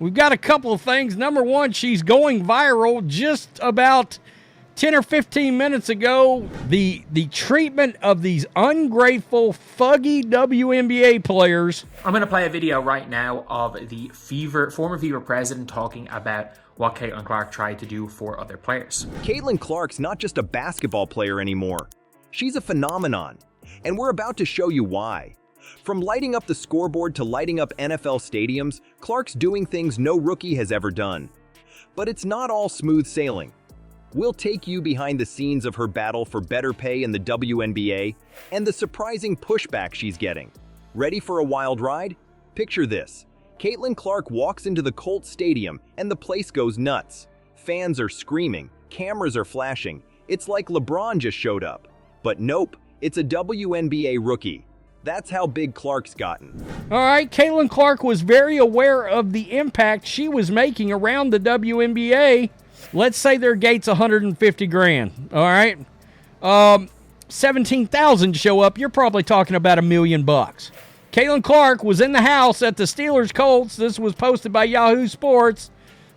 We've got a couple of things. Number one, she's going viral just about 10 or 15 minutes ago. The treatment of these ungrateful, fuggy WNBA players. I'm going to play a video right now of the former Fever president talking about what Caitlin Clark tried to do for other players. Caitlin Clark's not just a basketball player anymore. She's a phenomenon, and we're about to show you why. From lighting up the scoreboard to lighting up NFL stadiums, Clark's doing things no rookie has ever done. But it's not all smooth sailing. We'll take you behind the scenes of her battle for better pay in the WNBA and the surprising pushback she's getting. Ready for a wild ride? Picture this. Caitlin Clark walks into the Colts stadium and the place goes nuts. Fans are screaming, cameras are flashing. It's like LeBron just showed up. But nope, it's a WNBA rookie. That's how big Clark's gotten. All right, Caitlin Clark was very aware of the impact she was making around the WNBA. Let's say their gate's $150,000. All right, 17,000 show up. You're probably talking about $1 million. Caitlin Clark was in the house at the Steelers Colts. This was posted by Yahoo Sports.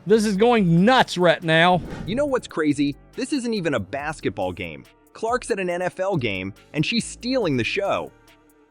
This is going nuts right now. You know what's crazy? This isn't even a basketball game. Clark's at an NFL game, and she's stealing the show.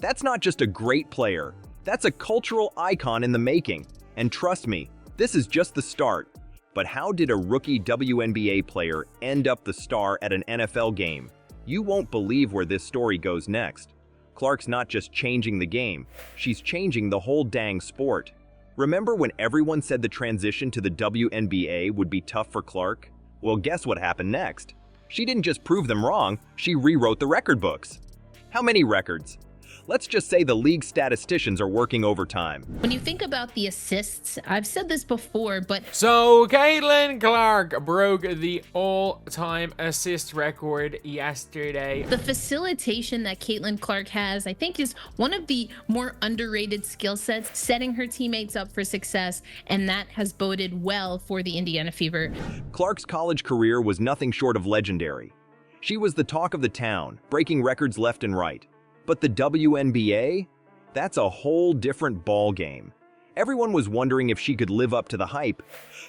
That's not just a great player. That's a cultural icon in the making. And trust me, this is just the start. But how did a rookie WNBA player end up the star at an NFL game? You won't believe where this story goes next. Clark's not just changing the game, she's changing the whole dang sport. Remember when everyone said the transition to the WNBA would be tough for Clark? Well, guess what happened next? She didn't just prove them wrong, she rewrote the record books. How many records? Let's just say the league statisticians are working overtime. When you think about the assists, I've said this before, but... So, Caitlin Clark broke the all-time assist record yesterday. The facilitation that Caitlin Clark has, I think, is one of the more underrated skill sets, setting her teammates up for success, and that has boded well for the Indiana Fever. Clark's college career was nothing short of legendary. She was the talk of the town, breaking records left and right. But the WNBA? That's a whole different ball game. Everyone was wondering if she could live up to the hype.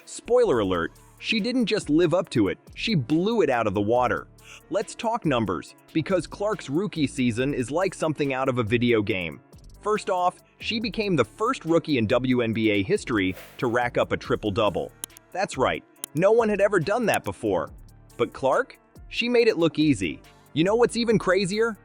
Spoiler alert, she didn't just live up to it, she blew it out of the water. Let's talk numbers, because Clark's rookie season is like something out of a video game. First off, she became the first rookie in WNBA history to rack up a triple-double. That's right, no one had ever done that before. But Clark? She made it look easy. You know what's even crazier?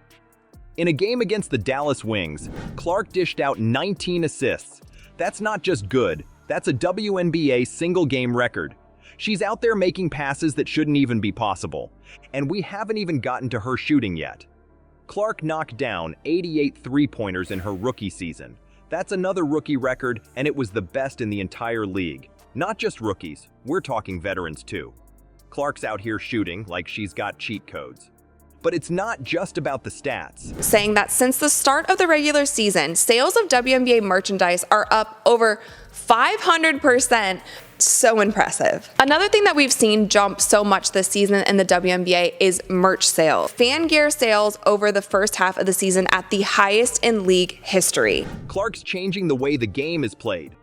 In a game against the Dallas Wings, Clark dished out 19 assists. That's not just good, that's a WNBA single-game record. She's out there making passes that shouldn't even be possible. And we haven't even gotten to her shooting yet. Clark knocked down 88 three-pointers in her rookie season. That's another rookie record, and it was the best in the entire league. Not just rookies, we're talking veterans too. Clark's out here shooting like she's got cheat codes. But it's not just about the stats. Saying that since the start of the regular season, sales of WNBA merchandise are up over 500%. So impressive. Another thing that we've seen jump so much this season in the WNBA is merch sales. Fan gear sales over the first half of the season at the highest in league history. Clark's changing the way the game is played.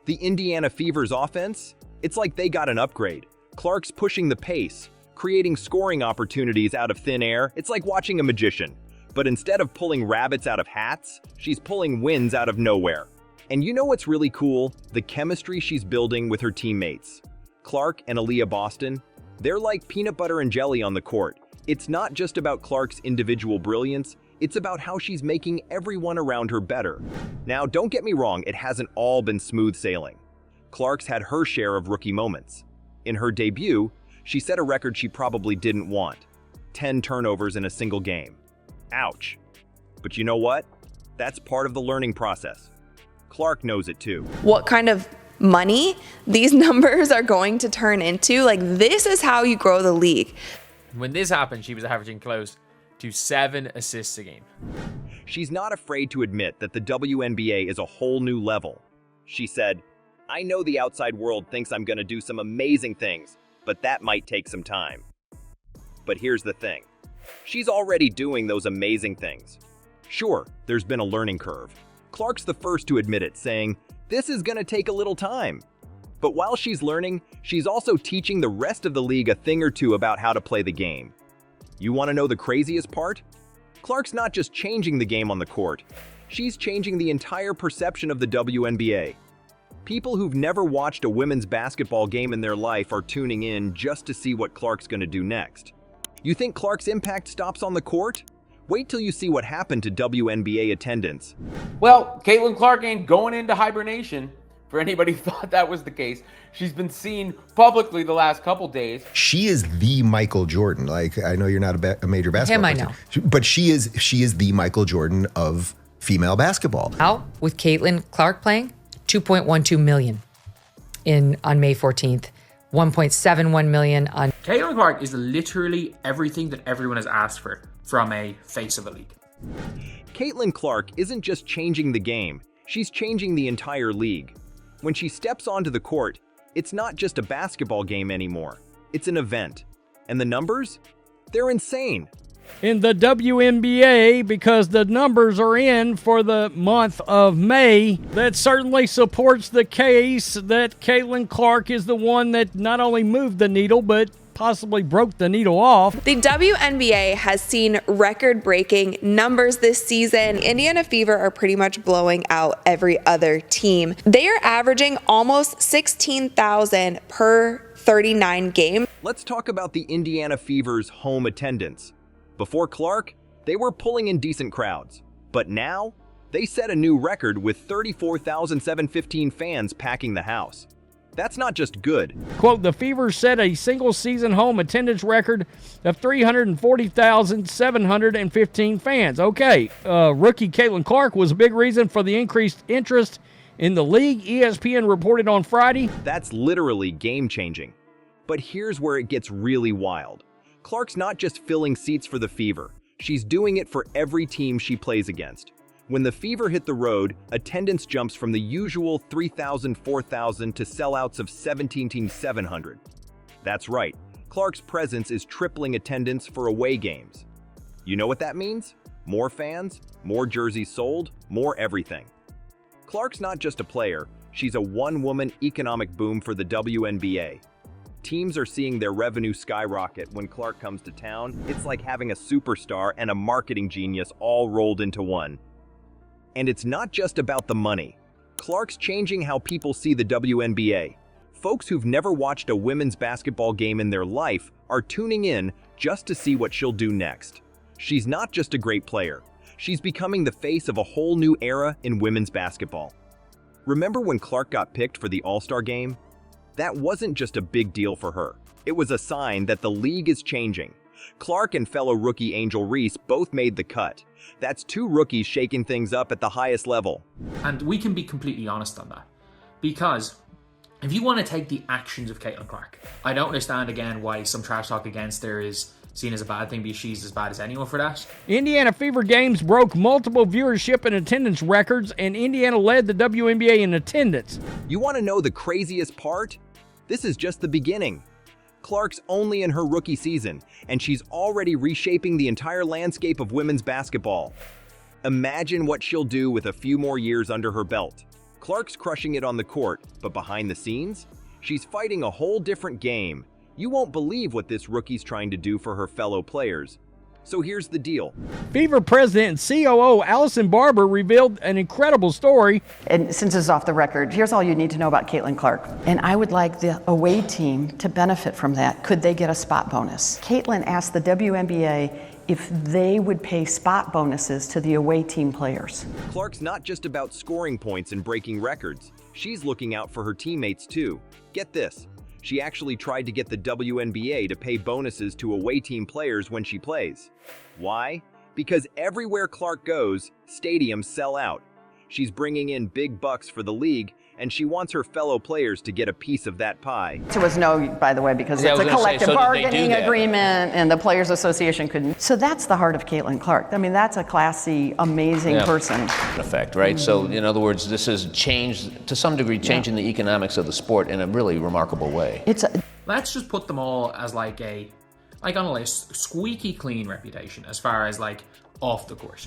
The Indiana Fever's offense? It's like they got an upgrade. Clark's pushing the pace, creating scoring opportunities out of thin air. It's like watching a magician. But instead of pulling rabbits out of hats, she's pulling wins out of nowhere. And you know what's really cool? The chemistry she's building with her teammates. Clark and Aaliyah Boston, they're like peanut butter and jelly on the court. It's not just about Clark's individual brilliance, it's about how she's making everyone around her better. Now, don't get me wrong, it hasn't all been smooth sailing. Clark's had her share of rookie moments. In her debut, she set a record she probably didn't want. 10 turnovers in a single game. Ouch. But you know what? That's part of the learning process. Clark knows it too. What kind of money these numbers are going to turn into, like, this is how you grow the league. When this happened, she was averaging close to 7 assists a game. She's not afraid to admit that the WNBA is a whole new level. She said, "I know the outside world thinks I'm gonna do some amazing things, but that might take some time." But here's the thing. She's already doing those amazing things. Sure, there's been a learning curve. Clark's the first to admit it, saying, "This is gonna take a little time." But while she's learning, she's also teaching the rest of the league a thing or two about how to play the game. You want to know the craziest part? Clark's not just changing the game on the court, she's changing the entire perception of the WNBA. People who've never watched a women's basketball game in their life are tuning in just to see what Clark's going to do next. You think Clark's impact stops on the court? Wait till you see what happened to WNBA attendance. Well, Caitlin Clark ain't going into hibernation. For anybody who thought that was the case, she's been seen publicly the last couple days. She is the Michael Jordan. Like, I know you're not a major basketball Him, I person, but she is the Michael Jordan of female basketball. Out with Caitlin Clark playing, $2.12 million on May 14th, $1.71 million on. Caitlin Clark is literally everything that everyone has asked for from a face of the league. Caitlin Clark isn't just changing the game, she's changing the entire league. When she steps onto the court, it's not just a basketball game anymore. It's an event. And the numbers? They're insane. In the WNBA, because the numbers are in for the month of May, that certainly supports the case that Caitlin Clark is the one that not only moved the needle, but possibly broke the needle off. The WNBA has seen record-breaking numbers this season. Indiana Fever are pretty much blowing out every other team. They are averaging almost 16,000 per 39 game. Let's talk about the Indiana Fever's home attendance. Before Clark, they were pulling in decent crowds. But now, they set a new record with 34,715 fans packing the house. That's not just good. Quote, the Fever set a single-season home attendance record of 340,715 fans. Okay, rookie Caitlin Clark was a big reason for the increased interest in the league, ESPN reported on Friday. That's literally game-changing. But here's where it gets really wild. Clark's not just filling seats for the Fever. She's doing it for every team she plays against. When the Fever hit the road, attendance jumps from the usual 3,000, 4,000 to sellouts of 17,700. That's right, Clark's presence is tripling attendance for away games. You know what that means? More fans, more jerseys sold, more everything. Clark's not just a player, she's a one-woman economic boom for the WNBA. Teams are seeing their revenue skyrocket when Clark comes to town. It's like having a superstar and a marketing genius all rolled into one. And it's not just about the money. Clark's changing how people see the WNBA. Folks who've never watched a women's basketball game in their life are tuning in just to see what she'll do next. She's not just a great player. She's becoming the face of a whole new era in women's basketball. Remember when Clark got picked for the All-Star game? That wasn't just a big deal for her. It was a sign that the league is changing. Clark and fellow rookie Angel Reese both made the cut. That's two rookies shaking things up at the highest level. And we can be completely honest on that. Because if you want to take the actions of Caitlin Clark, I don't understand again why some trash talk against her is seen as a bad thing because she's as bad as anyone for that. Indiana Fever games broke multiple viewership and attendance records, and Indiana led the WNBA in attendance. You want to know the craziest part? This is just the beginning. Clark's only in her rookie season, and she's already reshaping the entire landscape of women's basketball. Imagine what she'll do with a few more years under her belt. Clark's crushing it on the court, but behind the scenes, she's fighting a whole different game. You won't believe what this rookie's trying to do for her fellow players. So here's the deal. Fever president and COO Allison Barber revealed an incredible story. And since it's off the record, here's all you need to know about Caitlin Clark. And I would like the away team to benefit from that. Could they get a spot bonus? Caitlin asked the WNBA if they would pay spot bonuses to the away team players. Clark's not just about scoring points and breaking records. She's looking out for her teammates too. Get this. She actually tried to get the WNBA to pay bonuses to away team players when she plays. Why? Because everywhere Clark goes, stadiums sell out. She's bringing in big bucks for the league, and she wants her fellow players to get a piece of that pie. It was no, by the way, because it's a collective bargaining agreement and the Players Association couldn't. So that's the heart of Caitlin Clark. I mean, that's a classy, amazing person. In effect, right? So in other words, this has changed, to some degree, changing the economics of the sport in a really remarkable way. Let's just put them all as like on a list, squeaky clean reputation as far as like off the court.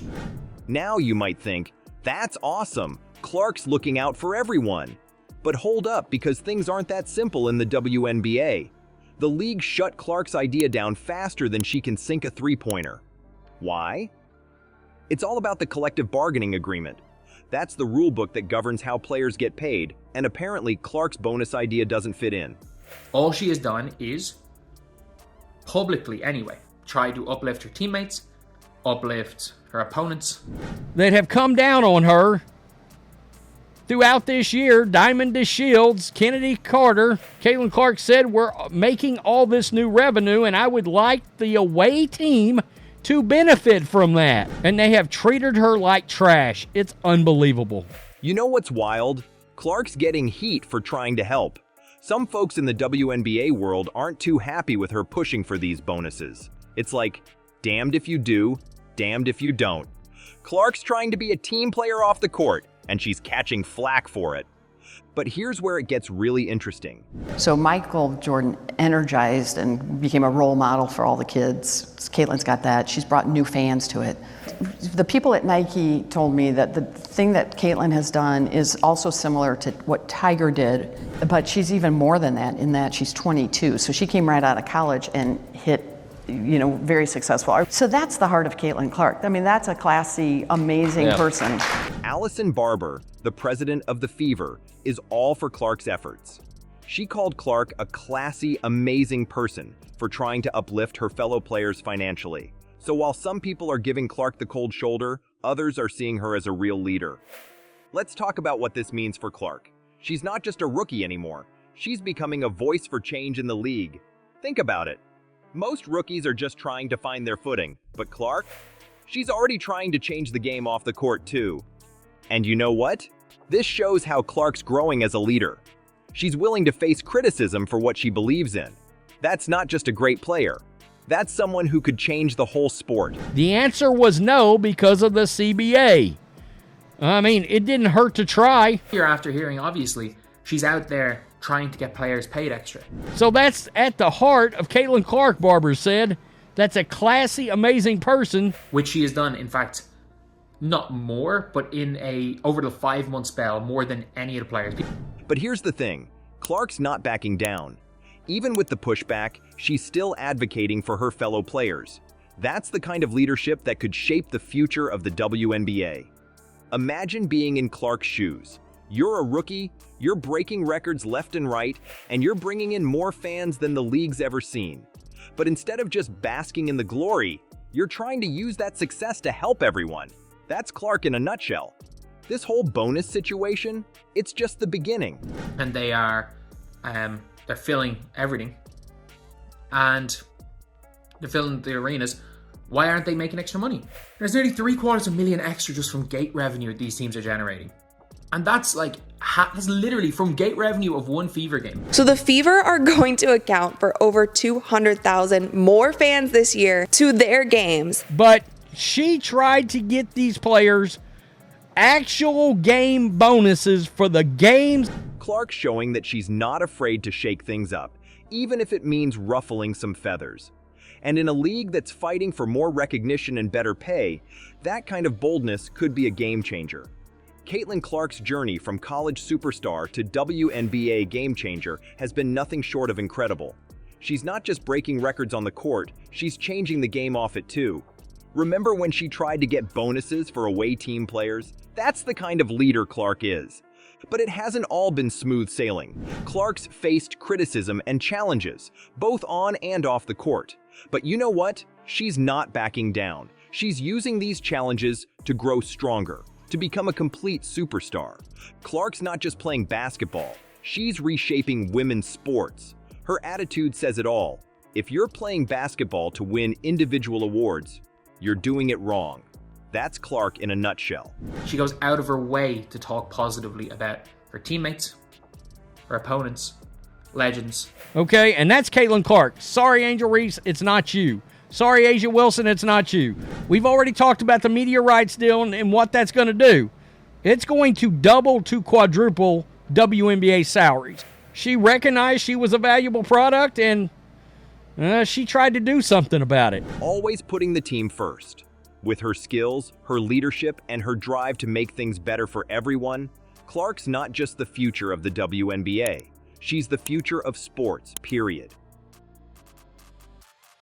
Now you might think, that's awesome. Clark's looking out for everyone. But hold up, because things aren't that simple in the WNBA. The league shut Clark's idea down faster than she can sink a three-pointer. Why? It's all about the collective bargaining agreement. That's the rule book that governs how players get paid, and apparently Clark's bonus idea doesn't fit in. All she has done is, publicly anyway, try to uplift her teammates, uplift her opponents. That have come down on her throughout this year. Diamond DeShields, Kennedy Carter, Caitlin Clark said, we're making all this new revenue, and I would like the away team to benefit from that. And they have treated her like trash. It's unbelievable. You know what's wild? Clark's getting heat for trying to help. Some folks in the WNBA world aren't too happy with her pushing for these bonuses. It's like, damned if you do, damned if you don't. Clark's trying to be a team player off the court, and she's catching flack for it. But here's where it gets really interesting. So Michael Jordan energized and became a role model for all the kids. Caitlin's got that. She's brought new fans to it. The people at Nike told me that the thing that Caitlin has done is also similar to what Tiger did, but she's even more than that in that she's 22. So she came right out of college and hit, very successful. So that's the heart of Caitlin Clark. I mean, that's a classy, amazing person. Allison Barber, the president of the Fever, is all for Clark's efforts. She called Clark a classy, amazing person for trying to uplift her fellow players financially. So while some people are giving Clark the cold shoulder, others are seeing her as a real leader. Let's talk about what this means for Clark. She's not just a rookie anymore. She's becoming a voice for change in the league. Think about it. Most rookies are just trying to find their footing, but Clark? She's already trying to change the game off the court too. And you know what? This shows how Clark's growing as a leader. She's willing to face criticism for what she believes in. That's not just a great player. That's someone who could change the whole sport. The answer was no because of the CBA. I mean, it didn't hurt to try. Here after hearing, obviously, she's out there trying to get players paid extra. So that's at the heart of Caitlin Clark, Barber said. That's a classy, amazing person. Which she has done, in fact, not more, but over the 5-month spell, more than any of the players. But here's the thing. Clark's not backing down. Even with the pushback, she's still advocating for her fellow players. That's the kind of leadership that could shape the future of the WNBA. Imagine being in Clark's shoes. You're a rookie, you're breaking records left and right, and you're bringing in more fans than the league's ever seen. But instead of just basking in the glory, you're trying to use that success to help everyone. That's Clark in a nutshell. This whole bonus situation, it's just the beginning. And they are, they're filling everything. And they're filling the arenas. Why aren't they making extra money? There's nearly $750,000 extra just from gate revenue these teams are generating. And that's that's literally from gate revenue of one Fever game. So the Fever are going to account for over 200,000 more fans this year to their games. But she tried to get these players actual game bonuses for the games. Clark showing that she's not afraid to shake things up, even if it means ruffling some feathers. And in a league that's fighting for more recognition and better pay, that kind of boldness could be a game changer. Caitlin Clark's journey from college superstar to WNBA game changer has been nothing short of incredible. She's not just breaking records on the court, she's changing the game off it too. Remember when she tried to get bonuses for away team players? That's the kind of leader Clark is. But it hasn't all been smooth sailing. Clark's faced criticism and challenges, both on and off the court. But you know what? She's not backing down. She's using these challenges to grow stronger, to become a complete superstar. Clark's not just playing basketball, she's reshaping women's sports. Her attitude says it all. If you're playing basketball to win individual awards, you're doing it wrong. That's Clark in a nutshell. She goes out of her way to talk positively about her teammates, her opponents, legends. Okay, and that's Caitlin Clark. Sorry, Angel Reese, it's not you. Sorry, Asia Wilson, it's not you. We've already talked about the media rights deal and what that's going to do. It's going to double to quadruple WNBA salaries. She recognized she was a valuable product, and she tried to do something about it. Always putting the team first. With her skills, her leadership, and her drive to make things better for everyone, Clark's not just the future of the WNBA. She's the future of sports, period.